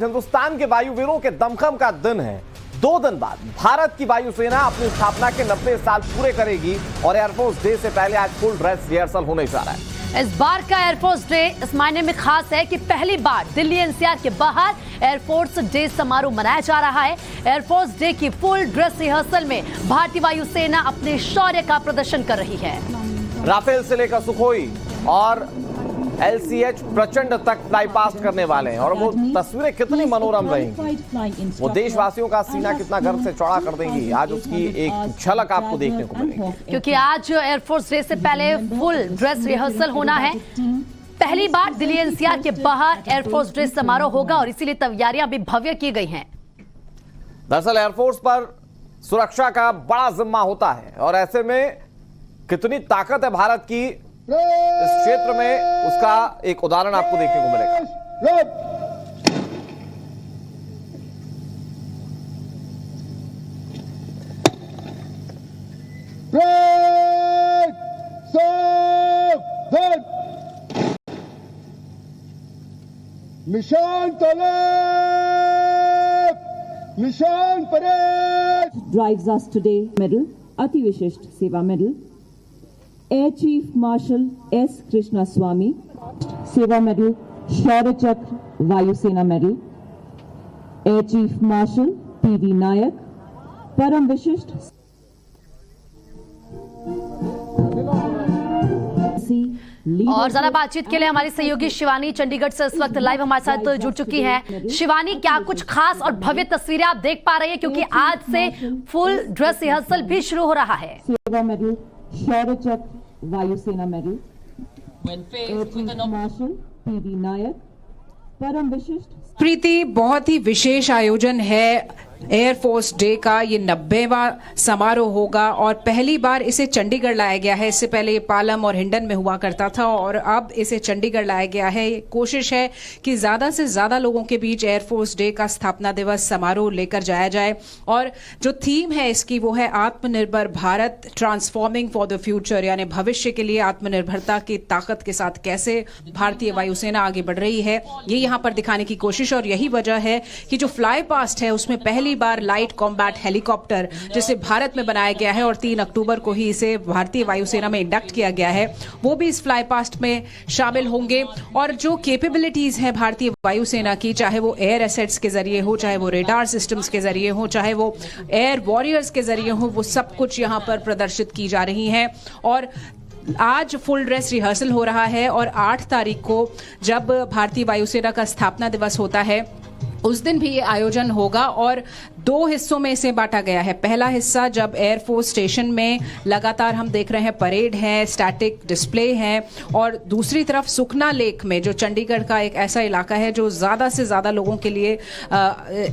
हिंदुस्तान के वायुवीरों के दमखम का दिन है। 2 दिन बाद भारत की वायुसेना अपनी स्थापना के 90 साल पूरे करेगी और एयरफोर्स डे से पहले आज फुल ड्रेस रिहर्सल होने जा रहा है। इस बार का एयरफोर्स डे इस मायने में खास है कि पहली बार दिल्ली एनसीआर के बाहर एयरफोर्स डे समारोह मनाया जा रहा है। एयरफोर्स डे की फुल ड्रेस रिहर्सल में भारतीय वायुसेना अपने शौर्य का प्रदर्शन कर रही है। राफेल से लेकर सुखोई और LCH प्रचंड तक फ्लाई पास्ट करने वाले हैं और वो तस्वीरें कितनी मनोरम रहेंगी, वो देशवासियों का सीना कितना गर्व से चौड़ा कर देंगी। आज उसकी एक झलक आपको देखने को मिलेगी, क्योंकि आज एयरफोर्स डे से पहले फुल ड्रेस रिहर्सल होना है। पहली बार दिल्ली एनसीआर के बाहर एयरफोर्स डे समारोह होगा और इसीलिए तैयारियां भी भव्य की गई हैं। दरअसल एयरफोर्स पर सुरक्षा का बड़ा जिम्मा होता है और ऐसे में कितनी ताकत है भारत की इस क्षेत्र में, उसका एक उदाहरण आपको देखने को मिलेगा। निशान तलब, निशान परेड। Drives us today medal, अति विशिष्ट सेवा medal, air chief marshal S. Krishna Swamy सेवा मेडल, शौर्य चक्र वायुसेना medal, air chief marshal PV Naik परम विशिष्ट और ज्यादा बातचीत के लिए हमारी सहयोगी शिवानी चंडीगढ़ से इस वक्त लाइव हमारे साथ जुड़ चुकी हैं। शिवानी, क्या कुछ खास और भव्य तस्वीरें आप देख पा रही हैं, क्योंकि आज से फुल ड्रेस रिहर्सल भी शुरू हो रहा है। सेवा मेडल, शौर्य चक्र वायुसेना medal, air chief marshal PV Naik परम विशिष्ट। प्रीति, बहुत ही विशेष आयोजन है एयरफोर्स डे का। ये 90वां समारोह होगा और पहली बार इसे चंडीगढ़ लाया गया है। इससे पहले ये पालम और हिंडन में हुआ करता था और अब इसे चंडीगढ़ लाया गया है। कोशिश है कि ज्यादा से ज्यादा लोगों के बीच एयरफोर्स डे का स्थापना दिवस समारोह लेकर जाया जाए और जो थीम है इसकी वो है आत्मनिर्भर Bharat, transforming for the future, यानी भविष्य के लिए आत्मनिर्भरता की ताकत के साथ कैसे भारतीय वायुसेना आगे बढ़ रही है, ये यहाँ पर दिखाने की कोशिश। और यही वजह है कि जो फ्लाई पास्ट है उसमें पहली बार लाइट कॉम्बैट हेलीकॉप्टर जिसे भारत में बनाया गया है और 3 अक्टूबर को ही इसे भारतीय वायुसेना में इंडक्ट किया गया है, वो भी इस फ्लाई पास्ट में शामिल होंगे। और जो कैपेबिलिटीज हैं भारतीय वायुसेना की, चाहे वो एयर एसेट्स के जरिए हो, चाहे वो रेडार सिस्टम्स के जरिए हो, चाहे वो एयर वॉरियर्स के जरिए हो, वो सब कुछ यहाँ पर प्रदर्शित की जा रही हैं। और आज फुल ड्रेस रिहर्सल हो रहा है और 8 तारीख को जब भारतीय वायुसेना का स्थापना दिवस होता है उस दिन भी ये आयोजन होगा और 2 हिस्सों में इसे बांटा गया है। पहला हिस्सा जब एयरफोर्स स्टेशन में लगातार हम देख रहे हैं परेड है, स्टैटिक डिस्प्ले है, और दूसरी तरफ सुखना लेक में, जो चंडीगढ़ का एक ऐसा इलाका है जो ज़्यादा से ज़्यादा लोगों के लिए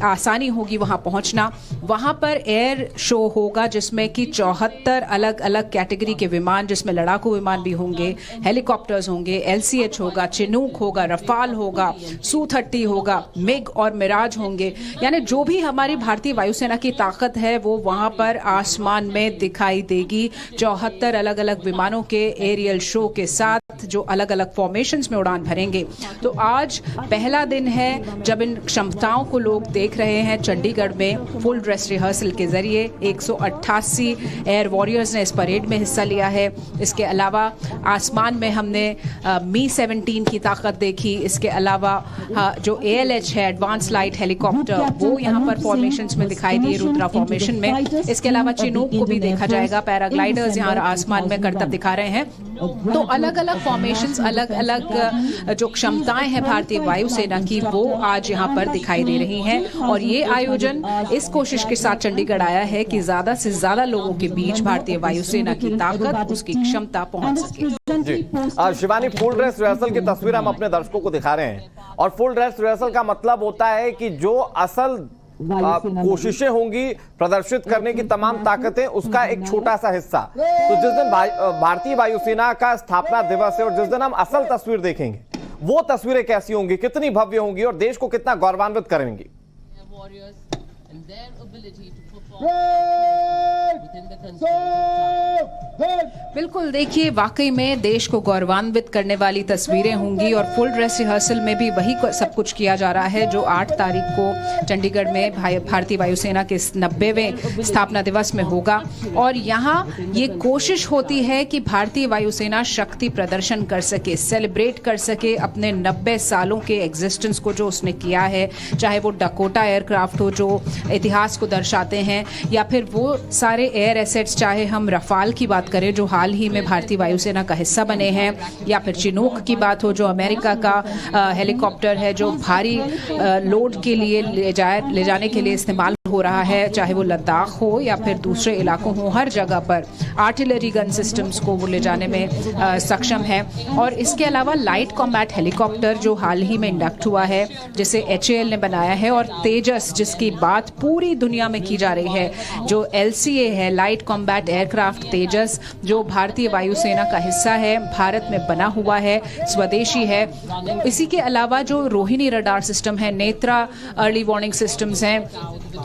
आसानी होगी वहाँ पहुँचना, वहाँ पर एयर शो होगा जिसमें कि 74 अलग अलग कैटेगरी के विमान, जिसमें लड़ाकू विमान भी होंगे, हेलीकॉप्टर्स होंगे, LCH होगा, चिनूक होगा, रफाल होगा, Su-30 होगा, मिग और मिराज होंगे। यानी जो भी हमारी भारतीय वायुसेना की ताकत है वो वहां पर आसमान में दिखाई देगी। 74 अलग अलग विमानों के एरियल शो के साथ जो अलग अलग फॉर्मेशंस में उड़ान भरेंगे। तो आज पहला दिन है जब इन क्षमताओं को लोग देख रहे हैं चंडीगढ़ में फुल ड्रेस रिहर्सल के जरिए। 188 एयर वॉरियर्स ने इस परेड में हिस्सा लिया है। इसके अलावा आसमान में हमने Mi-17 की ताकत देखी। इसके अलावा जो ALH है, एडवांस लाइट हेलीकॉप्टर, वो यहाँ पर फॉर्मेशंस में दिखाई दिए, रुद्रा फॉर्मेशन में। इसके अलावा चिनूक को भी देखा जाएगा। पैराग्लाइडर्स यहाँ आसमान में करतब दिखा रहे हैं। तो अलग अलग फॉर्मेशंस, अलग अलग जो क्षमताएं हैं भारतीय वायुसेना की, वो आज यहाँ पर दिखाई दे रही हैं। और ये आयोजन इस कोशिश के साथ चंडीगढ़ आया है कि ज्यादा से ज्यादा लोगों के बीच भारतीय वायुसेना की ताकत, उसकी क्षमता पहुंच सके। शिवानी, फुल ड्रेस रिहर्सल की तस्वीर हम अपने दर्शकों को दिखा रहे हैं और फुल ड्रेस रिहर्सल का मतलब होता है कि जो असल कोशिशें होंगी प्रदर्शित करने की, तमाम ताकतें, उसका एक छोटा सा हिस्सा। तो जिस दिन भारतीय वायुसेना का स्थापना दिवस है और जिस दिन हम असल तस्वीर देखेंगे, वो तस्वीरें कैसी होंगी, कितनी भव्य होंगी और देश को कितना गौरवान्वित करेंगी? बिल्कुल, देखिए वाकई में देश को गौरवान्वित करने वाली तस्वीरें होंगी और फुल ड्रेस रिहर्सल में भी वही सब कुछ किया जा रहा है जो 8 तारीख को चंडीगढ़ में भारतीय वायुसेना के 90वें स्थापना दिवस में होगा। और यहाँ ये कोशिश होती है कि भारतीय वायुसेना शक्ति प्रदर्शन कर सके, सेलिब्रेट कर सके अपने 90 सालों के एग्जिस्टेंस को जो उसने किया है, चाहे वो डकोटा एयरक्राफ्ट हो जो इतिहास को दर्शाते हैं, या फिर वो सारे एयर एसेट्स, चाहे हम रफाल की बात करें जो हाल ही में भारतीय वायुसेना का हिस्सा बने हैं, या फिर चिनूक की बात हो जो अमेरिका का हेलीकॉप्टर है जो भारी लोड के लिए ले जाने के लिए इस्तेमाल हो रहा है, चाहे वो लद्दाख हो या फिर दूसरे इलाकों हो, हर जगह पर आर्टिलरी गन सिस्टम्स को वो ले जाने में सक्षम है। और इसके अलावा लाइट कॉम्बैट हेलीकॉप्टर जो हाल ही में इंडक्ट हुआ है, जिसे HAL ने बनाया है, और तेजस जिसकी बात पूरी दुनिया में की जा रही है, जो LCA है, लाइट कॉम्बैट एयरक्राफ्ट तेजस, जो भारतीय वायुसेना का हिस्सा है, भारत में बना हुआ है, स्वदेशी है। इसी के अलावा जो रोहिणी रडार सिस्टम है, नेत्रा अर्ली वार्निंग सिस्टम्स हैं,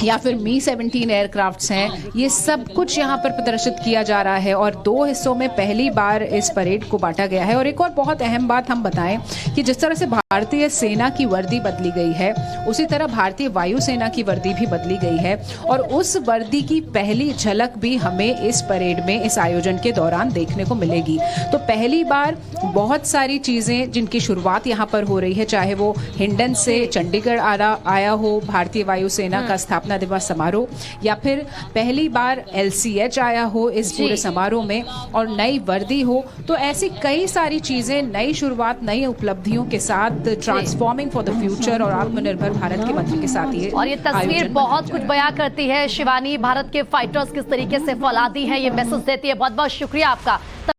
या फिर Mi-17 एयरक्राफ्ट्स हैं, ये सब कुछ यहाँ पर प्रदर्शित किया जा रहा है। और 2 हिस्सों में पहली बार इस परेड को बांटा गया है। और एक और बहुत अहम बात हम बताएं कि जिस तरह से भारतीय सेना की वर्दी बदली गई है, उसी तरह भारतीय वायुसेना की वर्दी भी बदली गई है, और उस वर्दी की पहली झलक भी हमें इस परेड में, इस आयोजन के दौरान देखने को मिलेगी। तो पहली बार बहुत सारी चीजें जिनकी शुरुआत यहाँ पर हो रही है, चाहे वो हिंडन से चंडीगढ़ आया हो भारतीय वायुसेना का स्थापना दिवस समारोह, या फिर पहली बार LCH आया हो इस पूरे समारोह में, और नई वर्दी हो, तो ऐसी कई सारी चीजें, नई शुरुआत, नई उपलब्धियों के साथ ट्रांसफॉर्मिंग फॉर द फ्यूचर और आत्मनिर्भर भारत के मंत्र के साथ और ये तस्वीर बहुत कुछ बयां करती है। शिवानी, भारत के फाइटर्स किस तरीके से फौलादी हैं, ये मैसेज देती है। बहुत बहुत शुक्रिया आपका।